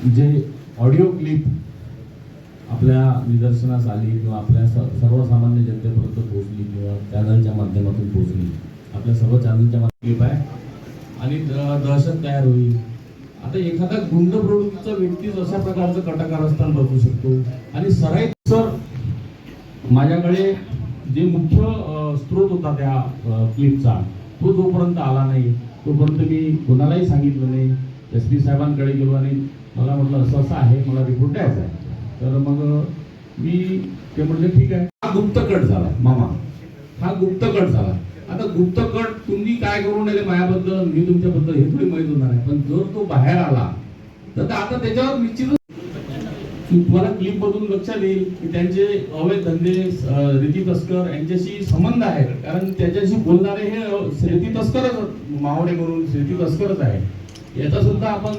जे audio clip आपल्या निदर्शनास आली किंवा आपल्या सर्वसामान्य जनतेपर्यंत पोहोचली किंवा चॅनलच्या माध्यमातून पोहोचली, आपल्या सर्व चॅनलच्या माध्यमातून क्लिप आहे आणि दहशत तयार होईल. आता एखादा गुंड प्रवृत्तीचा व्यक्तीच अशा प्रकारचं कटाकारस्थान बसू शकतो. आणि सराईत सर माझ्याकडे जे मुख्य स्रोत होता त्या क्लिपचा, तो जोपर्यंत आला नाही तोपर्यंत मी कोणालाही सांगितलं नाही. SP साहेबांकडे गेलो आणि मला म्हटलं असं असं आहे, मला रिपोर्ट द्यायचा आहे. तर मग मी ते म्हटलं ठीक आहे. हा गुप्तकट झाला मामा, हा गुप्तकट झाला. आता गुप्तकट तुम्ही काय करू नये माझ्याबद्दल, मी तुमच्याबद्दल हे थोडी माहीत होणार आहे. पण जर तो बाहेर आला तर आता त्याच्यावर निश्चितच तुम्हाला क्लिप मधून लक्षात येईल की त्यांचे अवैध धंदे, रेती तस्कर यांच्याशी संबंध आहेत. कारण त्याच्याशी बोलणारे हे रेती तस्करच, मावळे म्हणून रेती तस्करच आहे. याचा सुद्धा आपण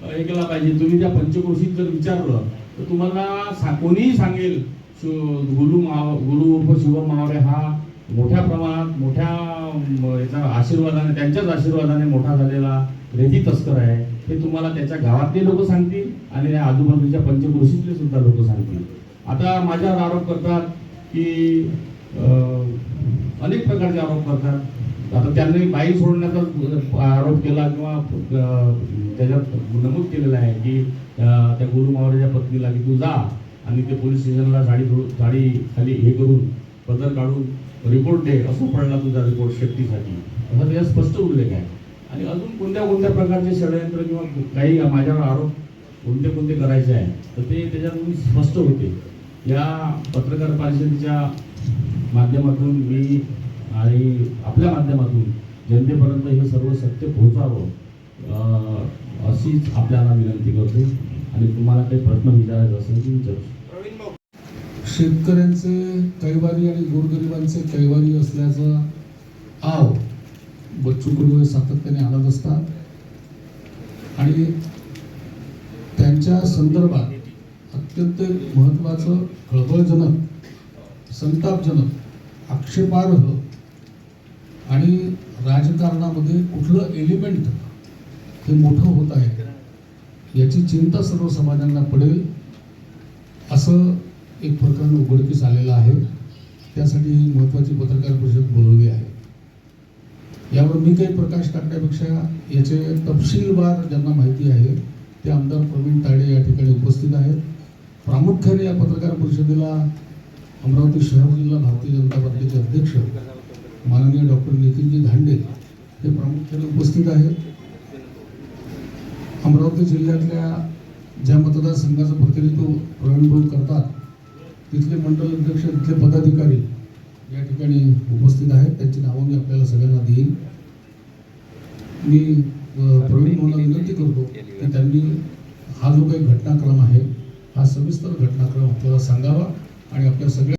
हे केला पाहिजे. तुम्ही त्या पंचक्रोशीत जर विचारलं तर तुम्हाला कोणीही सांगेल गुरु उर्फ शिवम मावळे हा मोठ्या प्रमाणात मोठ्या याचा आशीर्वादाने, त्यांच्याच आशीर्वादाने मोठा झालेला रेती तस्कर आहे. हे तुम्हाला त्याच्या गावातले लोक सांगतील आणि त्या आजूबाजूच्या पंचक्रोशीतले सुद्धा लोक सांगतील. आता माझ्यावर आरोप करतात की अनेक प्रकारचे आरोप करतात. आता त्यांनी बाई सोडण्याचा आरोप केला किंवा त्याच्यात नमूद केलेलं आहे की त्या गुरु मावळ्याच्या पत्नीला की तू जा आणि ते पोलीस स्टेशनला साडी खाली हे करून पदर काढून रिपोर्ट दे, असं पडला तुझा रिपोर्ट शेतीसाठी, असा त्याचा स्पष्ट उल्लेख आहे. आणि अजून कोणत्या कोणत्या प्रकारचे षडयंत्र किंवा काही माझ्यावर आरोप कोणते कोणते करायचे आहे तर ते त्याच्यातून स्पष्ट होते. या पत्रकार परिषदेच्या माध्यमातून मी आणि आपल्या माध्यमातून जनतेपर्यंत हे सर्व सत्य पोहोचावं अशीच आपल्याला विनंती करतो. आणि तुम्हाला काही प्रश्न विचारायचा असेल की विचारू. शेतकऱ्यांचे कैवारी आणि गोरगरिबांचे कैवारी असल्याचा आव बच्चू कडू सातत्याने आणत असतात. आणि त्यांच्या संदर्भात अत्यंत महत्त्वाचं, खळबळजनक, संतापजनक, आक्षेपार्ह आणि राजकारणामध्ये कुठलं एलिमेंट हे मोठं होत आहे याची चिंता सर्व समाजांना पडेल असं एक प्रकरण उघडकीस आलेलं आहे. त्यासाठी ही महत्त्वाची पत्रकार परिषद बोलवली आहे. यावर मी काही प्रकाश टाकण्यापेक्षा याचे तपशीलवार ज्यांना माहिती आहे ते आमदार प्रवीण तायडे या ठिकाणी उपस्थित आहेत. प्रामुख्याने या पत्रकार परिषदेला अमरावती शहर जिल्हा भारतीय जनता पार्टीचे अध्यक्ष माननीय डॉक्टर नितीनजी धांडे हे प्रामुख्याने उपस्थित आहेत. अमरावती जिल्ह्यातल्या ज्या मतदारसंघाचं प्रतिनिधित्व प्रवीण भाऊ करतात तिथले मंडल अध्यक्ष, तिथले पदाधिकारी या ठिकाणी उपस्थित आहेत. त्यांची नावं मी आपल्याला सगळ्यांना देईन. मी प्रवीण भाऊंना विनंती करतो की त्यांनी हा जो काही घटनाक्रम आहे हा सविस्तर घटनाक्रम आपल्याला सांगावा आणि आपल्या सगळ्या